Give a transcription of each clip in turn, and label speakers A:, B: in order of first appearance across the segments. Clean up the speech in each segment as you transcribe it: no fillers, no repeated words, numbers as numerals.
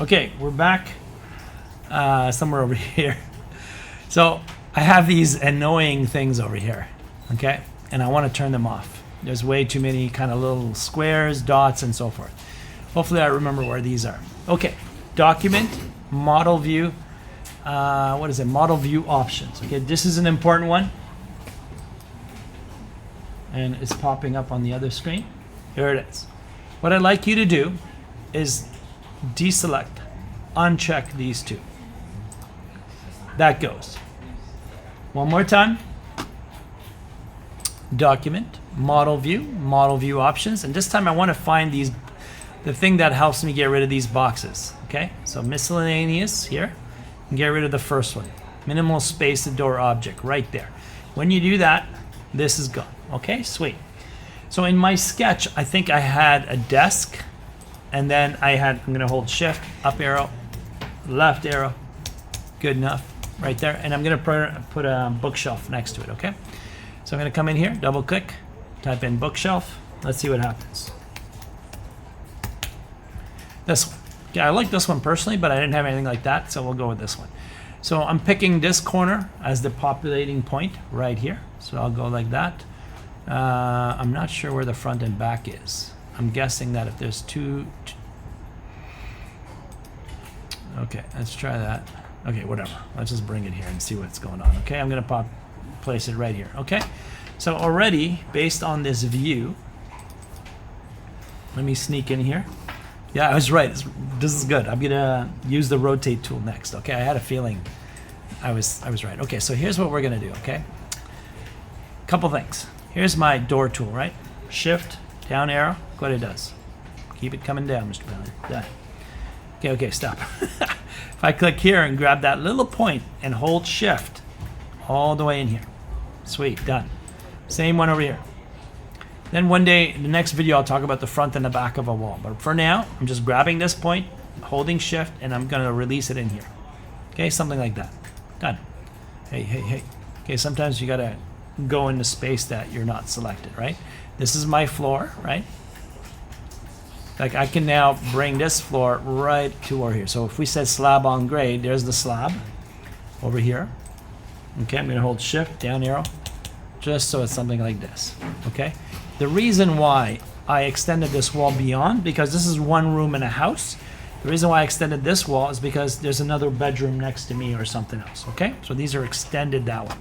A: Okay, we're back somewhere over here. So I have these annoying things over here, okay? And I want to turn them off. There's way too many kind of little squares, dots, and so forth. Hopefully I remember where these are. Okay, document, model view, what is it? Model view options. Okay, this is an important one. And it's popping up on the other screen. Here it is. What I'd like you to do is deselect, uncheck these two. That goes. One more time. Document, model view options. And this time I want to find these, the thing that helps me get rid of these boxes. Okay, so miscellaneous here. And get rid of the first one. Minimal space to door object right there. When you do that, this is gone. Okay, sweet. So in my sketch, I think I had a desk, and then I'm gonna hold shift, up arrow, left arrow, good enough, right there. And I'm gonna put a bookshelf next to it, okay? So I'm gonna come in here, double click, type in bookshelf. Let's see what happens. This one. Yeah, I like this one personally, but I didn't have anything like that, so we'll go with this one. So I'm picking this corner as the populating point right here. So I'll go like that. I'm not sure where the front and back is. I'm guessing that if there's two. Okay, let's try that. Okay, whatever. Let's just bring it here and see what's going on. Okay, I'm gonna place it right here. Okay, so already based on this view, let me sneak in here. Yeah, I was right. This is good. I'm gonna use the rotate tool next. Okay, I had a feeling I was right. Okay, so here's what we're gonna do. Okay, couple things. Here's my door tool, right? Shift, down arrow, look what it does. Keep it coming down, Mr. Balian. Done. Okay, stop. If I click here and grab that little point and hold shift all the way in here. Sweet, done. Same one over here. Then one day, in the next video, I'll talk about the front and the back of a wall. But for now, I'm just grabbing this point, holding shift, and I'm gonna release it in here. Okay, something like that. Done. Hey. Okay, sometimes you gotta go into space that you're not selected, right? This is my floor, right? Like I can now bring this floor right to over here. So if we said slab on grade, there's the slab over here. Okay, I'm gonna hold shift, down arrow, just so it's something like this, okay? The reason why I extended this wall beyond, because this is one room in a house. The reason why I extended this wall is because there's another bedroom next to me or something else, okay? So these are extended that way.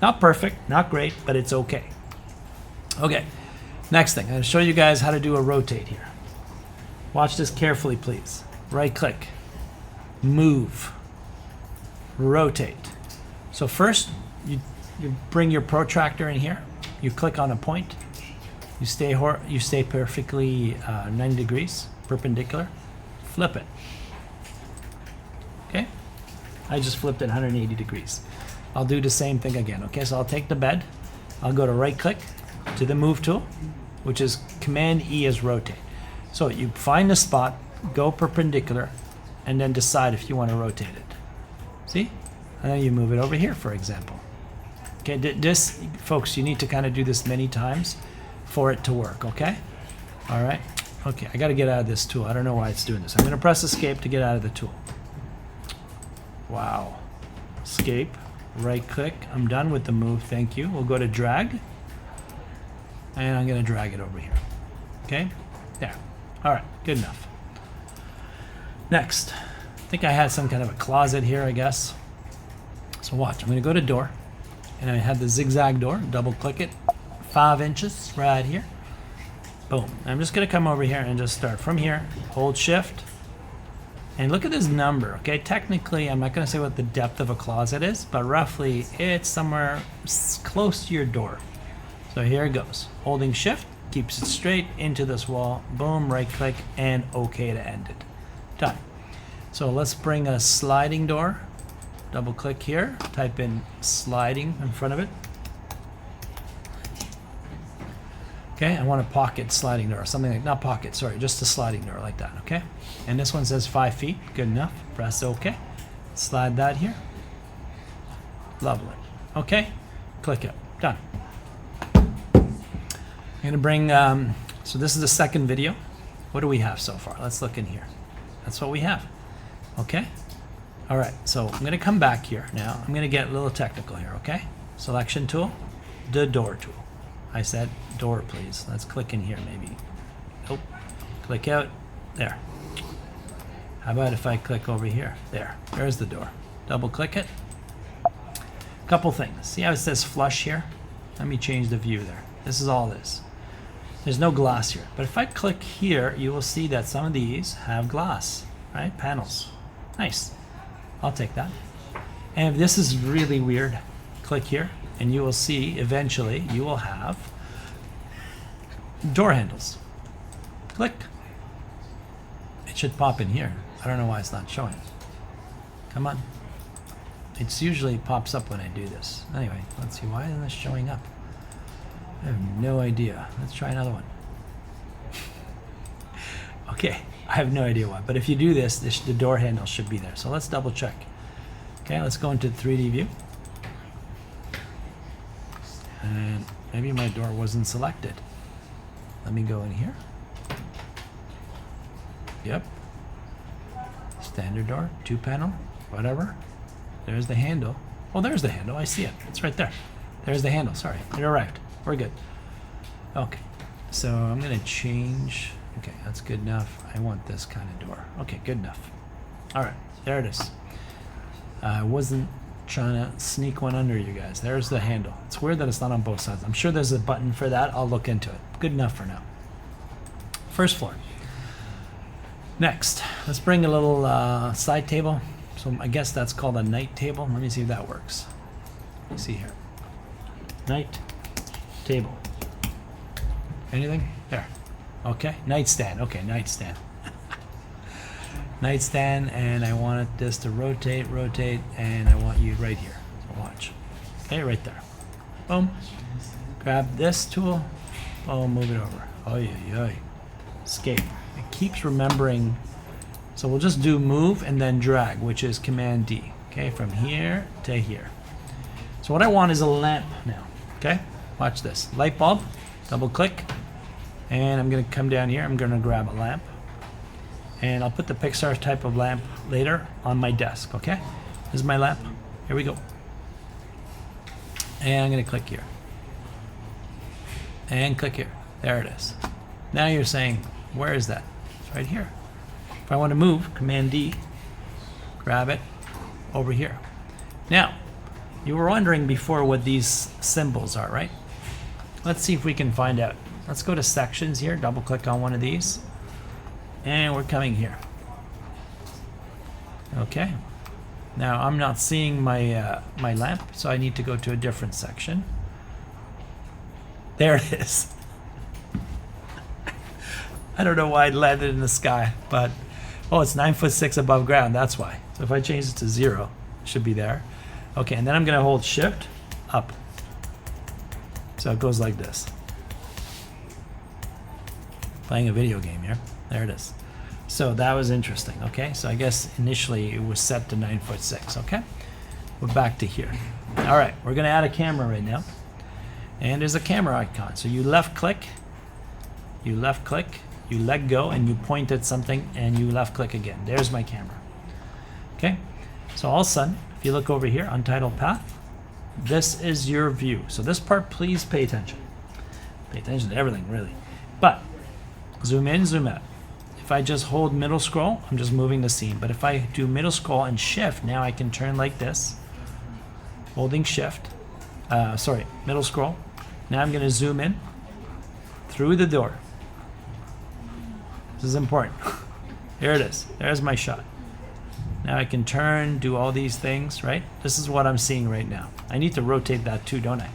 A: Not perfect, not great, but it's okay. Okay, next thing, I'm gonna show you guys how to do a rotate here. Watch this carefully, please. Right click, move, rotate. So first, you bring your protractor in here, you click on a point, you stay perfectly 90 degrees, perpendicular, flip it. Okay, I just flipped it 180 degrees. I'll do the same thing again. Okay, so I'll take the bed, I'll go to right click to the move tool, which is Command E is rotate. So you find the spot, go perpendicular, and then decide if you want to rotate it. See? And then you move it over here, for example. Okay, this, folks, you need to kind of do this many times for it to work, okay? All right. Okay, I got to get out of this tool. I don't know why it's doing this. I'm going to press escape to get out of the tool. Wow. Escape. Right click. I'm done with the move. Thank you. We'll go to drag. And I'm going to drag it over here. Okay? There. All right. Good enough. Next. I think I had some kind of a closet here, I guess. So watch. I'm going to go to door. And I have the zigzag door. Double click it. 5 inches right here. Boom. I'm just going to come over here and just start from here. Hold shift. And look at this number, okay? Technically, I'm not going to say what the depth of a closet is, but roughly it's somewhere close to your door. So here it goes. Holding shift keeps it straight into this wall. Boom, right click, and OK to end it. Done. So let's bring a sliding door. Double click here. Type in sliding in front of it. Okay, I want a pocket sliding door, something like, not pocket, sorry, just a sliding door like that, okay? And this one says 5 feet, good enough. Press OK. Slide that here. Lovely. Okay, click it, done. I'm gonna bring, so this is the second video. What do we have so far? Let's look in here. That's what we have. Okay? All right, so I'm gonna come back here now. I'm gonna get a little technical here, okay? Selection tool, the door tool. I said door, please. Let's click in here maybe. Nope. Click out. There. How about if I click over here? There. There's the door. Double click it. Couple things. See how it says flush here? Let me change the view there. This is all this. There's no glass here. But if I click here, you will see that some of these have glass, right? Panels. Nice. I'll take that. And if this is really weird, click here and you will see eventually you will have door handles. Click. It should pop in here. I don't know why it's not showing. Come on. It's usually pops up when I do this. Anyway, let's see. Why isn't this showing up? I have no idea. Let's try another one. Okay, I have no idea why. But if you do this, the door handle should be there. So let's double check. Okay, let's go into the 3D view. And maybe my door wasn't selected. Let me go in here. Yep. Standard door, 2 panel, whatever. There's the handle. Oh, there's the handle. I see it. It's right there. There's the handle. Sorry, it arrived. We're good. Okay, so I'm gonna change. Okay, that's good enough. I want this kind of door. Okay, good enough. All right, there it is. I wasn't trying to sneak one under you guys. There's the handle. It's weird that it's not on both sides. I'm sure there's a button for that. I'll look into it. Good enough for now. First floor. Next, let's bring a little side table. So I guess that's called a night table. Let me see if that works. Let me see here. Night table. Anything? There. Okay. Nightstand. Okay, nightstand. Nightstand, and I want this to rotate, and I want you right here. So watch. Okay, right there. Boom. Grab this tool. Boom, move it over. Oy. Escape. It keeps remembering. So we'll just do move and then drag, which is Command D. Okay, from here to here. So what I want is a lamp now. Okay, watch this. Light bulb. Double click. And I'm going to come down here. I'm going to grab a lamp. And I'll put the Pixar type of lamp later on my desk, okay? This is my lamp. Here we go. And I'm going to click here. And click here. There it is. Now you're saying, where is that? It's right here. If I want to move, Command D, grab it over here. Now, you were wondering before what these symbols are, right? Let's see if we can find out. Let's go to sections here, double click on one of these. And we're coming here. Okay. Now I'm not seeing my my lamp, so I need to go to a different section. There it is. I don't know why it landed in the sky, but oh, it's 9'6" above ground. That's why. So if I change it to 0, it should be there. Okay, and then I'm gonna hold Shift up. So it goes like this. Playing a video game here. There it is. So that was interesting. Okay, so I guess initially it was set to 9'6". Okay, we're back to here. All right, we're gonna add a camera right now, and there's a camera icon. So you left click, you let go, and you point at something, and you left click again. There's my camera. Okay, so all of a sudden, if you look over here, untitled path, this is your view. So this part, please pay attention. Pay attention to everything, really. But zoom in, zoom out. If I just hold middle scroll, I'm just moving the scene. But if I do middle scroll and shift, now I can turn like this, holding shift, middle scroll. Now I'm gonna zoom in through the door. This is important. Here it is, there's my shot. Now I can turn, do all these things, right? This is what I'm seeing right now. I need to rotate that too, don't I?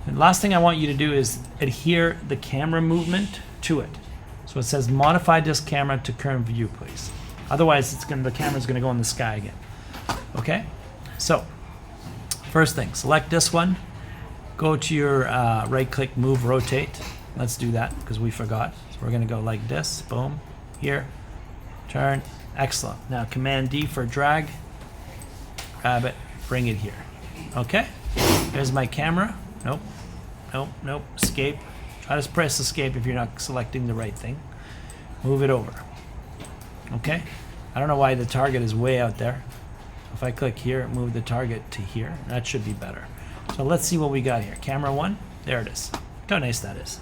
A: And last thing I want you to do is adhere the camera movement to it. So it says modify this camera to current view, please. Otherwise, the camera's gonna go in the sky again. Okay? So, first thing, select this one. Go to your right-click, move, rotate. Let's do that because we forgot. So we're gonna go like this. Boom. Here. Turn. Excellent. Now Command D for drag. Grab it. Bring it here. Okay? There's my camera. Nope. Escape. Try to press escape if you're not selecting the right thing. Move it over. Okay? I don't know why the target is way out there. If I click here, move the target to here, that should be better. So let's see what we got here. Camera 1, there it is. Look how nice that is.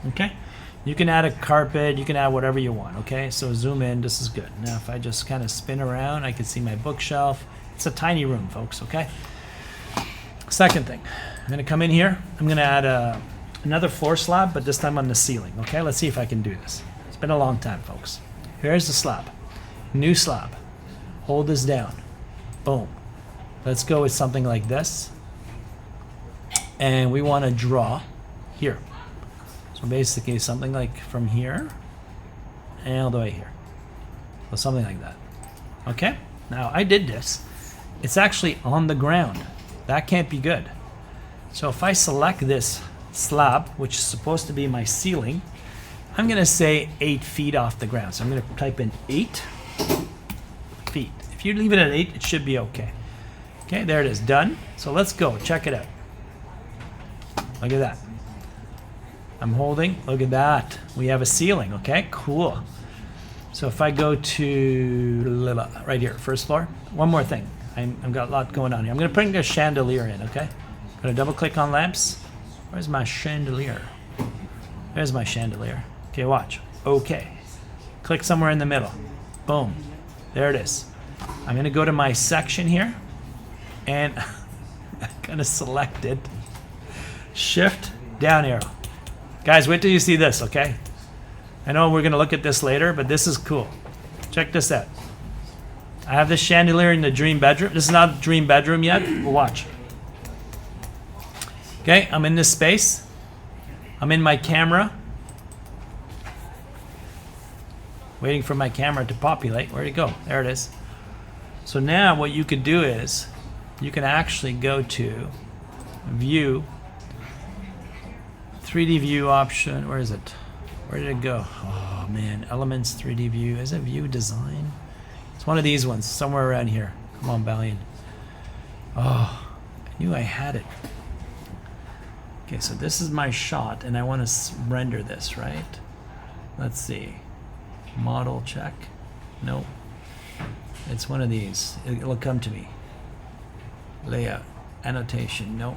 A: Okay? You can add a carpet, you can add whatever you want, okay? So zoom in, this is good. Now if I just kind of spin around, I can see my bookshelf. It's a tiny room, folks, okay? Second thing, I'm gonna come in here. I'm gonna add another floor slab, but this time on the ceiling, okay? Let's see if I can do this. It's been a long time, folks. Here's the slab, new slab. Hold this down, boom. Let's go with something like this. And we wanna draw here. So basically something like from here and all the way here. So something like that. Okay? Now I did this. It's actually on the ground. That can't be good. So if I select this slab, which is supposed to be my ceiling, I'm gonna say 8 feet off the ground. So I'm gonna type in 8 feet. If you leave it at 8, it should be okay. Okay, there it is, done. So let's go, check it out. Look at that. I'm holding, look at that. We have a ceiling, okay, cool. So if I go to right here, first floor, one more thing. I've got a lot going on here. I'm gonna bring a chandelier in, okay? Gonna double click on lamps. Where's my chandelier? There's my chandelier. Okay, watch, okay. Click somewhere in the middle, boom, there it is. I'm gonna go to my section here and I'm gonna select it. Shift, down arrow. Guys, wait till you see this, okay? I know we're gonna look at this later, but this is cool. Check this out. I have this chandelier in the dream bedroom. This is not the dream bedroom yet, but watch. Okay, I'm in this space. I'm in my camera. Waiting for my camera to populate. Where'd it go? There it is. So now what you could do is, you can actually go to View, 3D View option. Where is it? Where did it go? Oh man, Elements, 3D View. Is it View Design? It's one of these ones, somewhere around here. Come on, Balian. Oh, I knew I had it. Okay, so this is my shot, and I want to render this, right? Let's see. Model check. Nope. It's one of these. It'll come to me. Layout. Annotation. Nope.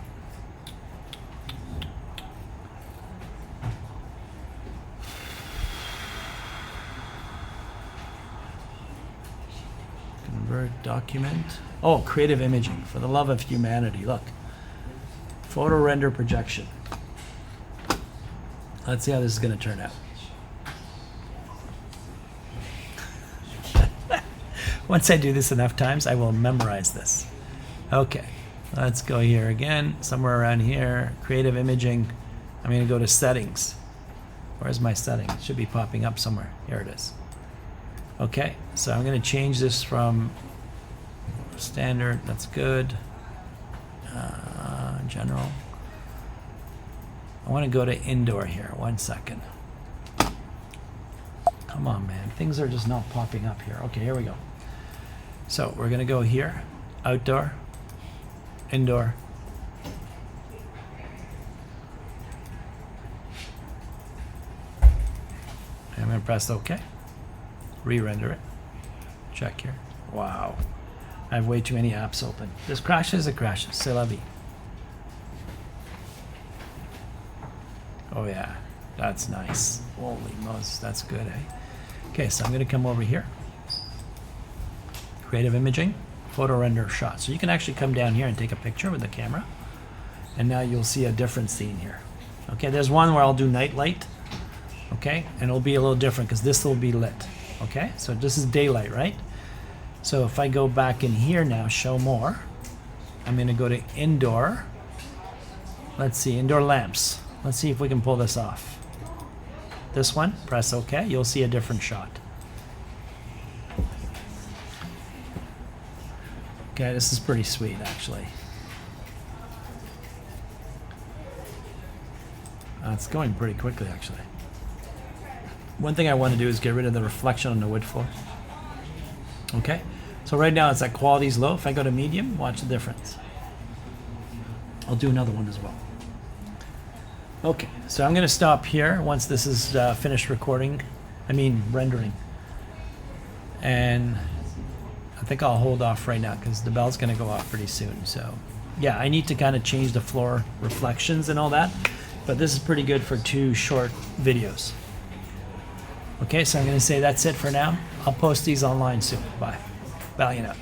A: Convert document. Oh, creative imaging. For the love of humanity. Look. Photo render projection. Let's see how this is going to turn out. Once I do this enough times, I will memorize this. Okay, let's go here again, somewhere around here. Creative imaging. I'm going to go to settings. Where's my setting? It should be popping up somewhere. Here it is. Okay, so I'm going to change this from standard. That's good. General. I want to go to indoor here. 1 second. Come on, man. Things are just not popping up here. Okay, here we go. So we're going to go here. Outdoor. Indoor. I'm going to press OK. Re-render it. Check here. Wow. I have way too many apps open. This crashes, it crashes. C'est la vie. Oh yeah, that's nice. Holy moss, that's good, eh? Okay, so I'm gonna come over here. Creative imaging, photo render shot. So you can actually come down here and take a picture with the camera. And now you'll see a different scene here. Okay, there's one where I'll do night light. Okay, and it'll be a little different because this will be lit. Okay, so this is daylight, right? So if I go back in here now, show more. I'm gonna go to indoor. Let's see, indoor lamps. Let's see if we can pull this off. This one, press OK, you'll see a different shot. Okay, this is pretty sweet actually. It's going pretty quickly actually. One thing I want to do is get rid of the reflection on the wood floor. Okay, so right now it's at quality's low. If I go to medium, watch the difference. I'll do another one as well. Okay, so I'm going to stop here once this is finished recording. I mean rendering. And I think I'll hold off right now because the bell's going to go off pretty soon. So yeah, I need to kind of change the floor reflections and all that, but this is pretty good for 2 short videos. Okay, so I'm going to say that's it for now. I'll post these online soon. Bye. Balian out.